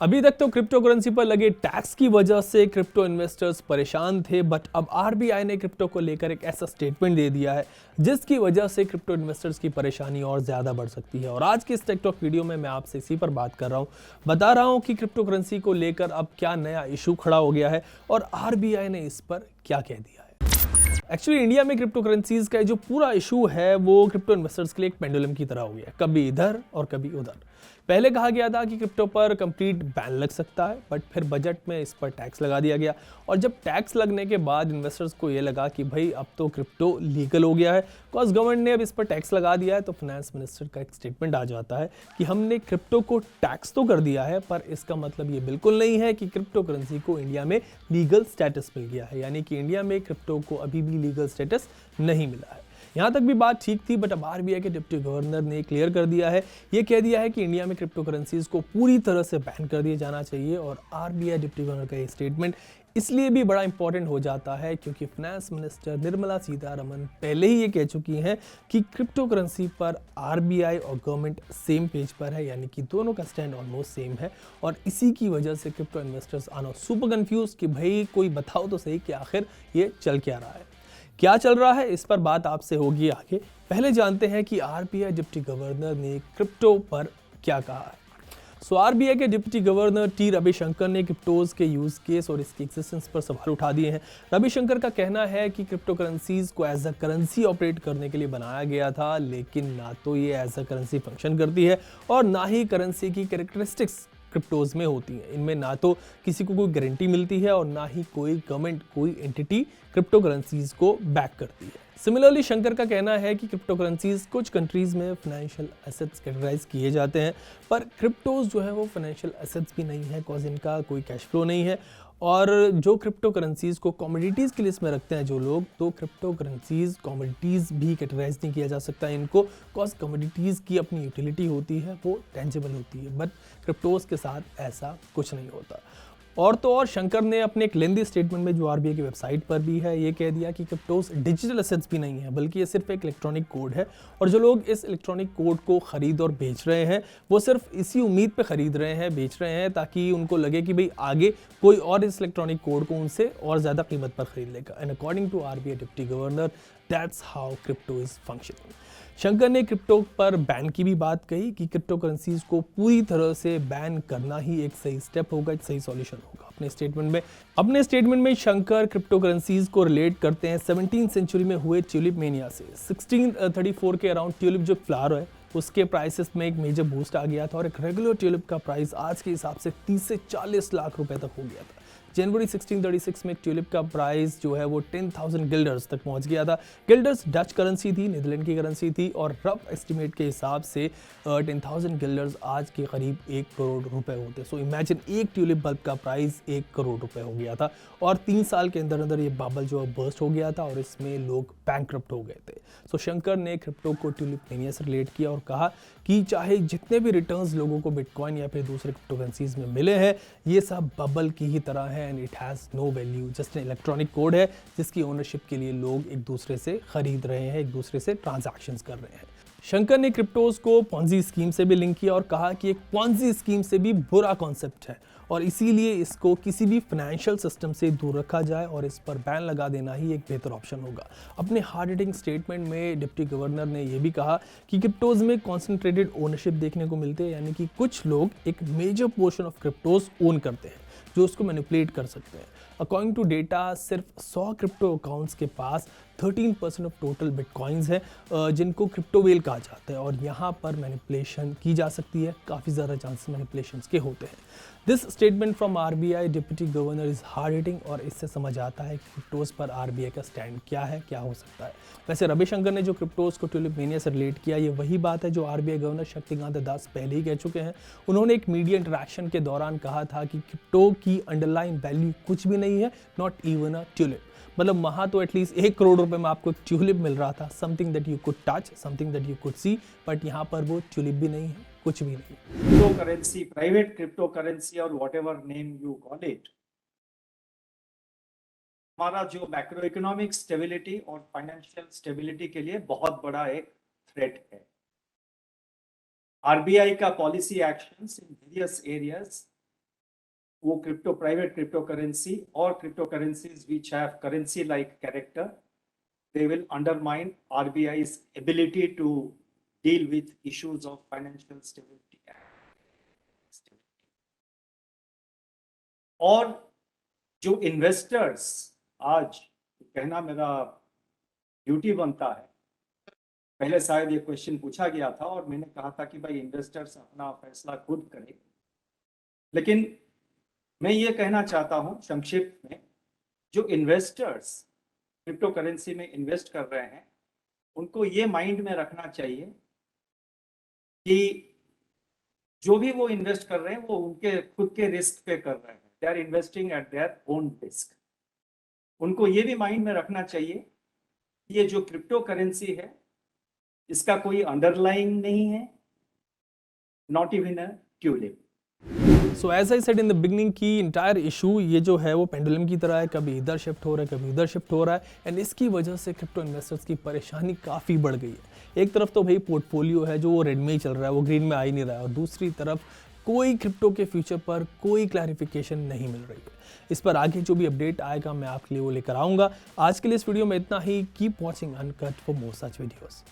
अभी तक तो क्रिप्टो करेंसी पर लगे टैक्स की वजह से क्रिप्टो इन्वेस्टर्स परेशान थे, बट अब आरबीआई ने क्रिप्टो को लेकर एक ऐसा स्टेटमेंट दे दिया है जिसकी वजह से क्रिप्टो इन्वेस्टर्स की परेशानी और ज्यादा बढ़ सकती है। और आज की इस टेक टॉक वीडियो में मैं आपसे इसी पर बात कर रहा हूं, बता रहा हूं कि क्रिप्टो करेंसी को लेकर अब क्या नया इशू खड़ा हो गया है और आरबीआई ने इस पर क्या कह दिया है। एक्चुअली इंडिया में क्रिप्टो करेंसीज का जो पूरा इशू है वो क्रिप्टो इन्वेस्टर्स के लिए एक पेंडुलम की तरह हो गया है, कभी इधर और कभी उधर। पहले कहा गया था कि क्रिप्टो पर कंप्लीट बैन लग सकता है, बट फिर बजट में इस पर टैक्स लगा दिया गया। और जब टैक्स लगने के बाद इन्वेस्टर्स को ये लगा कि भाई अब तो क्रिप्टो लीगल हो गया है, बिकॉज गवर्नमेंट ने अब इस पर टैक्स लगा दिया है, तो फाइनेंस मिनिस्टर का एक स्टेटमेंट आ जाता है कि हमने क्रिप्टो को टैक्स तो कर दिया है, पर इसका मतलब ये बिल्कुल नहीं है कि क्रिप्टो करेंसी को इंडिया में लीगल स्टेटस मिल गया है। यानी कि इंडिया में क्रिप्टो को अभी भी लीगल स्टेटस नहीं मिला है। यहाँ तक भी बात ठीक थी, बट अब आरबीआई के डिप्टी गवर्नर ने क्लियर कर दिया है, ये कह दिया है कि इंडिया में क्रिप्टो करेंसीज को पूरी तरह से बैन कर दिया जाना चाहिए। और आरबीआई डिप्टी गवर्नर का ये स्टेटमेंट इसलिए भी बड़ा इंपॉर्टेंट हो जाता है क्योंकि फाइनेंस मिनिस्टर निर्मला सीतारमन पहले ही ये कह चुकी हैं कि क्रिप्टो करेंसी पर आरबीआई और गवर्नमेंट सेम पेज पर है, यानी कि दोनों का स्टैंड ऑलमोस्ट सेम है। और इसी की वजह से क्रिप्टो इन्वेस्टर्स आना सुपर कंफ्यूज कि भाई कोई बताओ तो सही कि आखिर ये चल क्या रहा है, क्या चल रहा है। इस पर बात आपसे होगी आगे। पहले जानते हैं कि आरबीआई डिप्टी गवर्नर ने क्रिप्टो पर क्या कहा है। आरबीआई के डिप्टी गवर्नर टी रविशंकर ने क्रिप्टोज के यूज केस और इसकी एक्सिस्टेंस पर सवाल उठा दिए हैं। रविशंकर का कहना है कि क्रिप्टो करेंसीज को एज अ करेंसी ऑपरेट करने के लिए बनाया गया था, लेकिन ना तो ये एज अ करेंसी फंक्शन करती है और ना ही करेंसी की कैरेक्टरिस्टिक्स क्रिप्टोज में होती हैं। इनमें ना तो किसी को कोई गारंटी मिलती है और ना ही कोई गवर्नमेंट, कोई एंटिटी क्रिप्टो करेंसीज को बैक करती है। सिमिलरली शंकर का कहना है कि क्रिप्टो करेंसीज कुछ कंट्रीज में फाइनेंशियल एसेट्स कैटेगराइज किए जाते हैं, पर क्रिप्टोज जो है वो फाइनेंशियल एसेट्स भी नहीं है, बिकॉज इनका कोई कैश फ्लो नहीं है। और जो क्रिप्टो करेंसीज को कमोडिटीज़ की लिस्ट में रखते हैं जो लोग, तो क्रिप्टो करेंसीज कमोडिटीज़ भी कैटेगराइज नहीं किया जा सकता इनको, बिकॉज कमोडिटीज़ की अपनी यूटिलिटी होती है, वो टेंजिबल होती है, बट क्रिप्टोज के साथ ऐसा कुछ नहीं होता। और तो और शंकर ने अपने एक लेंदी स्टेटमेंट में जो आरबीआई की वेबसाइट पर भी है ये कह दिया कि क्रिप्टोज डिजिटल एसेट्स भी नहीं है, बल्कि ये सिर्फ एक इलेक्ट्रॉनिक कोड है। और जो लोग इस इलेक्ट्रॉनिक कोड को खरीद और बेच रहे हैं वो सिर्फ इसी उम्मीद पे खरीद रहे हैं, बेच रहे हैं, ताकि उनको लगे कि भाई आगे कोई और इस इलेक्ट्रॉनिक कोड को उनसे और ज़्यादा कीमत पर खरीद लेगा। And according to RBI deputy governor, that's how crypto is functioning. Shankar ने क्रिप्टो पर बैन की भी बात कही कि क्रिप्टो करेंसीज को पूरी तरह से बैन करना ही एक सही स्टेप होगा, एक सही सॉल्यूशन होगा। अपने स्टेटमेंट में शंकर क्रिप्टो करेंसीज को रिलेट करते हैं 17वीं सेंचुरी में हुए ट्यूलिप मेनिया से। 1634 के अराउंड ट्यूलिप जो फ्लावर है उसके प्राइसेस में एक मेजर बूस्ट आ गया था और एक रेगुलर ट्यूलिप का प्राइस आज के हिसाब से 30 से 40 लाख रुपए तक हो गया था। जनवरी 1636 में ट्यूलिप का प्राइस जो है वो 10,000 गिल्डर्स तक पहुंच गया था। गिल्डर्स डच करेंसी थी, नीदरलैंड की करेंसी थी, और रफ एस्टिमेट के हिसाब से 10,000 गिल्डर्स आज के करीब 1 करोड़ रुपए होते। सो इमेजिन एक ट्यूलिप बल्ब का प्राइस 1 करोड़ रुपए हो गया था। और 3 साल के अंदर अंदर ये बबल जो है बर्स्ट हो गया था और इसमें लोग बैंकक्रप्ट हो गए थे। सो शंकर ने क्रिप्टो को ट्यूलिप मेनिया से रिलेट किया और कहा कि चाहे जितने भी रिटर्न्स लोगों को बिटकॉइन या फिर दूसरे क्रिप्टो करेंसीज में मिले हैं, ये सब बबल की ही तरह है and it has no value, just an electronic code है जिसकी ओनरशिप के लिए लोग एक दूसरे से खरीद रहे हैं, एक दूसरे से ट्रांजैक्शंस कर रहे हैं। शंकर ने क्रिप्टोज को पॉन्जी स्कीम से भी लिंक किया और कहा कि एक पॉन्जी स्कीम से भी बुरा कॉन्सेप्ट है और इसीलिए इसको किसी भी फाइनेंशियल सिस्टम से दूर रखा जाए और इस पर बैन लगा देना ही एक बेहतर ऑप्शन होगा। अपने हार्ड हिटिंग स्टेटमेंट में डिप्टी गवर्नर ने यह भी कहा कि क्रिप्टोज में कॉन्सेंट्रेटेड ओनरशिप देखने को मिलते हैं, यानी कि कुछ लोग एक major portion of cryptos own करते हैं जो उसको मैनिपुलेट कर सकते हैं। अकॉर्डिंग टू डेटा, सिर्फ 100 क्रिप्टो अकाउंट्स के पास 13% ऑफ टोटल बिटकॉइंस है जिनको क्रिप्टो वेल कहा जाता है और यहाँ पर मैनिपुलेशन की जा सकती है, काफ़ी ज़्यादा चांसेस मैनिपुलेशंस के होते हैं। This statement from RBI deputy governor is hard hitting और इससे समझ आता है कि क्रिप्टोज पर आरबीआई का स्टैंड क्या है, क्या हो सकता है। वैसे रविशंकर ने जो क्रिप्टोज को ट्यूलिप मेनिया से रिलेट किया, ये वही बात है जो आरबीआई गवर्नर शक्तिकांत दास पहले ही कह चुके हैं। उन्होंने एक मीडिया इंटरेक्शन के दौरान कहा था कि क्रिप्टो की अंडरलाइन वैल्यू कुछ भी नहीं है, नॉट इवन अ ट्यूलिप। मतलब वहां तो एटलीस्ट 1 करोड़ रुपए में आपको एक ट्यूलिप मिल रहा था, something that you could touch, something that you could see, but यहाँ पर वो ट्यूलिप भी नहीं है, कुछ भी नहीं। Crypto currency, private crypto currency और whatever name you call it, हमारा जो मैक्रो इकोनॉमिक स्टेबिलिटी और फाइनेंशियल स्टेबिलिटी के लिए बहुत बड़ा एक थ्रेट है। आरबीआई का policy actions in various areas वो क्रिप्टो प्राइवेट क्रिप्टो करेंसी और crypto currencies which have currency like character, they will undermine RBI's ability to deal with issues of financial stability. और जो इन्वेस्टर्स, आज कहना मेरा duty बनता है, पहले शायद ये क्वेश्चन पूछा गया था और मैंने कहा था कि भाई इन्वेस्टर्स अपना फैसला खुद करें, लेकिन मैं ये कहना चाहता हूं संक्षिप्त में, जो इन्वेस्टर्स क्रिप्टो करेंसी में इन्वेस्ट कर रहे हैं उनको ये माइंड में रखना चाहिए कि जो भी वो इन्वेस्ट कर रहे हैं वो उनके खुद के रिस्क पे कर रहे हैं, they are investing at their own risk. उनको ये भी माइंड में रखना चाहिए ये जो क्रिप्टो करेंसी है इसका कोई अंडरलाइंग नहीं है, not even a tulip. So as I said in the beginning की इंटायर इशू ये जो है वो पेंडुलम की तरह है, कभी इधर शिफ्ट हो रहा है कभी उधर शिफ्ट हो रहा है, एंड इसकी वजह से क्रिप्टो इन्वेस्टर्स की परेशानी काफ़ी बढ़ गई है। एक तरफ तो भाई पोर्टफोलियो है जो वो रेड में ही चल रहा है, वो ग्रीन में आ ही नहीं रहा है, और दूसरी तरफ कोई क्रिप्टो के फ्यूचर पर कोई क्लैरिफिकेशन नहीं मिल रही है। इस पर आगे जो भी अपडेट आएगा मैं आपके लिए वो लेकर आऊँगा। आज के लिए इस वीडियो में इतना ही। Keep watching uncut for more such videos.